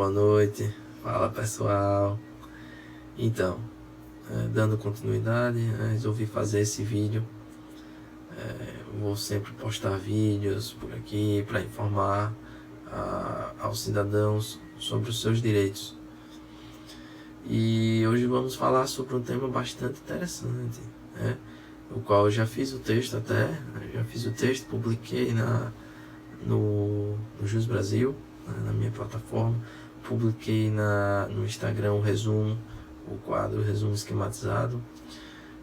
Boa noite, fala pessoal. Então, dando continuidade, resolvi fazer esse vídeo. Vou sempre postar vídeos por aqui para informar aos cidadãos sobre os seus direitos. E hoje vamos falar sobre um tema bastante interessante, o qual eu já fiz o texto publiquei no Jus Brasil, na minha plataforma, publiquei no Instagram um resumo, o quadro Resumo Esquematizado,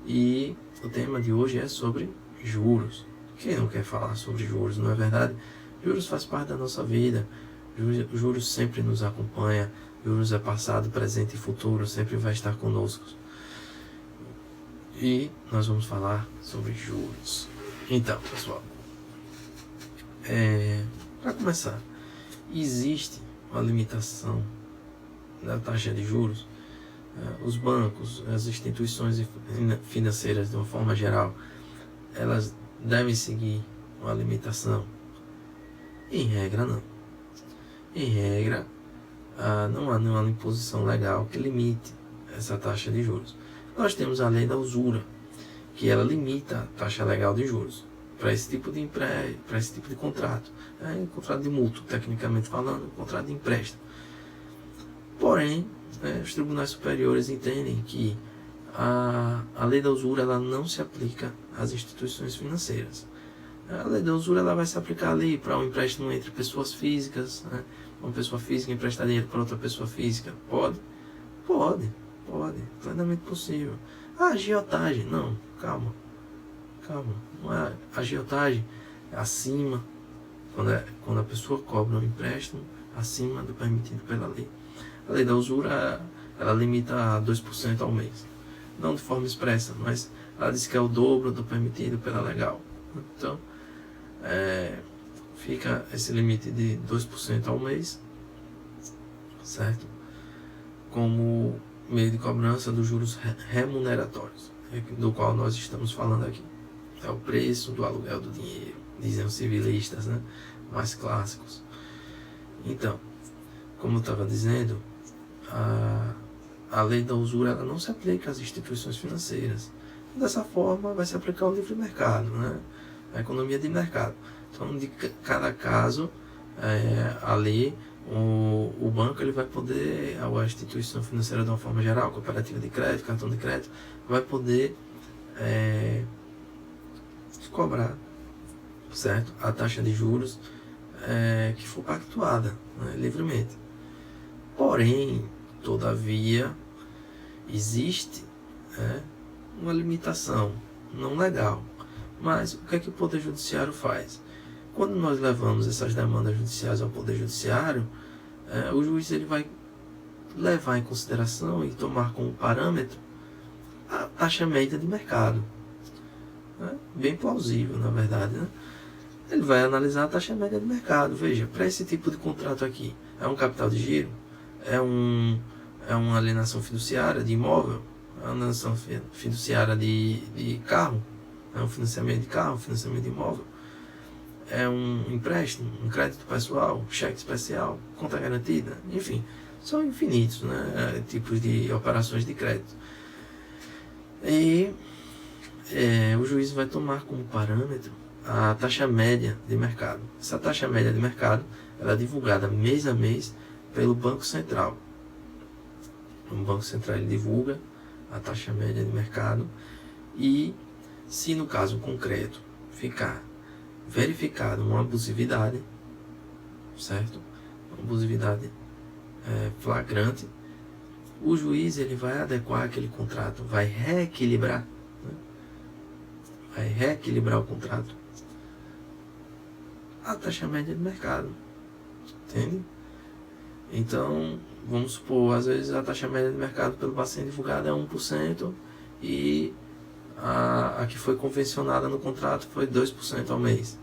e o tema de hoje é sobre juros. Quem não quer falar sobre juros, não é verdade? Juros faz parte da nossa vida, juros sempre nos acompanha, juros é passado, presente e futuro, sempre vai estar conosco. E nós vamos falar sobre juros. Então, pessoal, para começar, existe uma limitação da taxa de juros. Os bancos, as instituições financeiras, de uma forma geral, elas devem seguir uma limitação? Em regra, não. Em regra, não há nenhuma imposição legal que limite essa taxa de juros. Nós temos a lei da usura, que ela limita a taxa legal de juros para esse tipo de para esse tipo de contrato. Contrato de mútuo, tecnicamente falando, contrato de empréstimo. Porém, os tribunais superiores entendem que a lei da usura ela não se aplica às instituições financeiras. A lei da usura ela vai se aplicar ali para um empréstimo entre pessoas físicas, uma pessoa física emprestar dinheiro para outra pessoa física. Pode, plenamente possível. A agiotagem, não, calma, não é agiotagem, é acima, quando a pessoa cobra um empréstimo acima do permitido pela lei. A lei da usura, ela limita a 2% ao mês. Não de forma expressa, mas ela diz que é o dobro do permitido pela legal. Então, fica esse limite de 2% ao mês, certo? Como meio de cobrança dos juros remuneratórios, do qual nós estamos falando aqui. É o preço do aluguel do dinheiro, dizem os civilistas, mais clássicos. Então, como eu estava dizendo, a lei da usura ela não se aplica às instituições financeiras. Dessa forma, vai se aplicar ao livre mercado, a economia de mercado. Então, de cada caso, ali, o banco ele vai poder, a instituição financeira de uma forma geral, cooperativa de crédito, cartão de crédito, vai poder cobrar, certo? A taxa de juros que for pactuada, livremente. Porém, todavia, existe uma limitação não legal. Mas o que é que o Poder Judiciário faz? Quando nós levamos essas demandas judiciais ao Poder Judiciário, o juiz ele vai levar em consideração e tomar como parâmetro a taxa média de mercado. Bem plausível, na verdade. Ele vai analisar a taxa média de mercado. Veja, para esse tipo de contrato aqui, é um capital de giro? É uma alienação fiduciária de imóvel? É uma alienação fiduciária de carro? É um financiamento de carro, financiamento de imóvel? É um empréstimo, um crédito pessoal, cheque especial, conta garantida? Enfim, são infinitos, tipos de operações de crédito. E o juiz vai tomar como parâmetro a taxa média de mercado. Essa taxa média de mercado ela é divulgada mês a mês pelo Banco Central. O Banco Central ele divulga a taxa média de mercado e, se no caso concreto ficar verificado uma abusividade, certo? Uma abusividade flagrante, o juiz ele vai adequar aquele contrato, vai reequilibrar, o contrato à taxa média de mercado, entende? Então, vamos supor, às vezes a taxa média de mercado pelo bacen divulgado é 1% e a que foi convencionada no contrato foi 2% ao mês.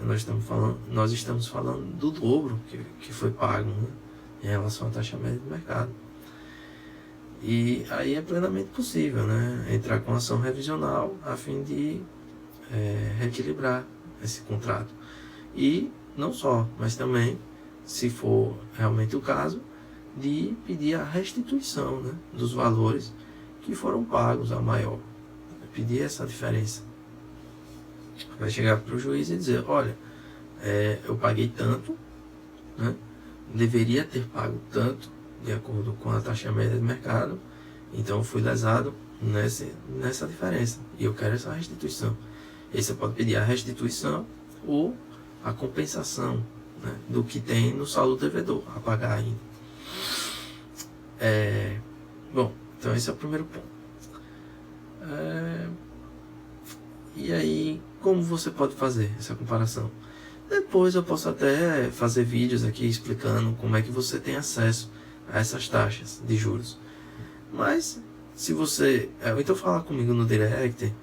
Nós estamos falando do dobro que foi pago, em relação à taxa média de mercado. E aí é plenamente possível, entrar com ação revisional a fim de reequilibrar esse contrato. E não só, mas também se for realmente o caso, de pedir a restituição, né, dos valores que foram pagos a maior. Pedir essa diferença. Vai chegar para o juiz e dizer, olha, eu paguei tanto, né, deveria ter pago tanto, de acordo com a taxa média de mercado, então eu fui lesado nessa diferença, e eu quero essa restituição. Aí você pode pedir a restituição ou a compensação, né, do que tem no saldo devedor a pagar ainda. Bom, então esse é o primeiro ponto. E aí, como você pode fazer essa comparação? Depois eu posso até fazer vídeos aqui explicando como é que você tem acesso a essas taxas de juros. Mas, se você... então falar comigo no direct,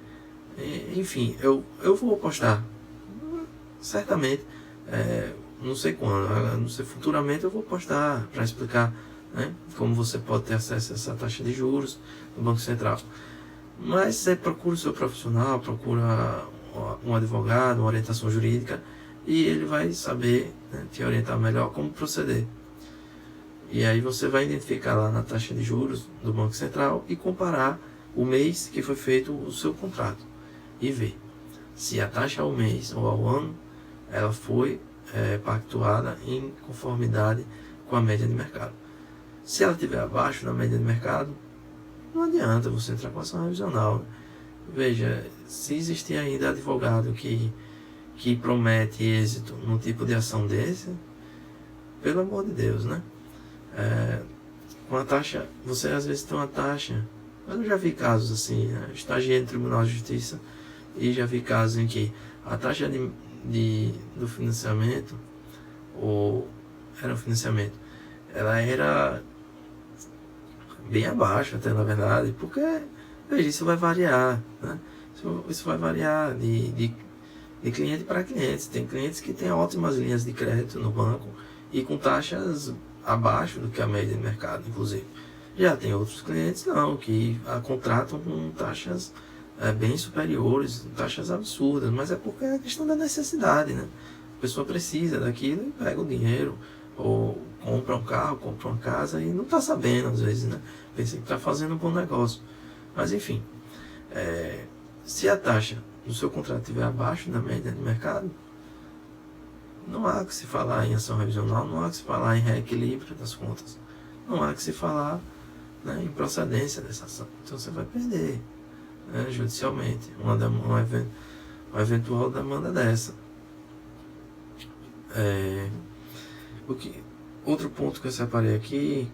enfim, eu vou postar, certamente, não sei quando, não sei, futuramente eu vou postar para explicar, né, como você pode ter acesso a essa taxa de juros do Banco Central. Mas você procura o seu profissional, procura um advogado, uma orientação jurídica, e ele vai saber, né, te orientar melhor como proceder. E aí você vai identificar lá na taxa de juros do Banco Central e comparar o mês que foi feito o seu contrato. E ver se a taxa ao mês ou ao ano ela foi pactuada em conformidade com a média de mercado. Se ela estiver abaixo da média de mercado, não adianta você entrar com ação revisional. Veja, se existir ainda advogado que promete êxito num tipo de ação desse, pelo amor de Deus, né? Com a taxa, você às vezes tem uma taxa, eu já vi casos assim, né? Estagiei no Tribunal de Justiça e já vi casos em que a taxa do financiamento, ou era um financiamento, ela era bem abaixo até, na verdade, porque, veja, isso vai variar, né? Isso vai variar de cliente para cliente. Tem clientes que têm ótimas linhas de crédito no banco e com taxas abaixo do que a média de mercado, inclusive. Já tem outros clientes não, que contratam com taxas bem superiores, taxas absurdas, mas é porque é a questão da necessidade, né? A pessoa precisa daquilo e pega o dinheiro, ou compra um carro, compra uma casa e não está sabendo às vezes, né? Pensa que está fazendo um bom negócio. Mas enfim, se a taxa do seu contrato estiver abaixo da média de mercado, não há que se falar em ação revisional, não há que se falar em reequilíbrio das contas, não há que se falar, né, em procedência dessa ação. Então você vai perder, né, judicialmente uma eventual demanda dessa. Outro ponto que eu separei aqui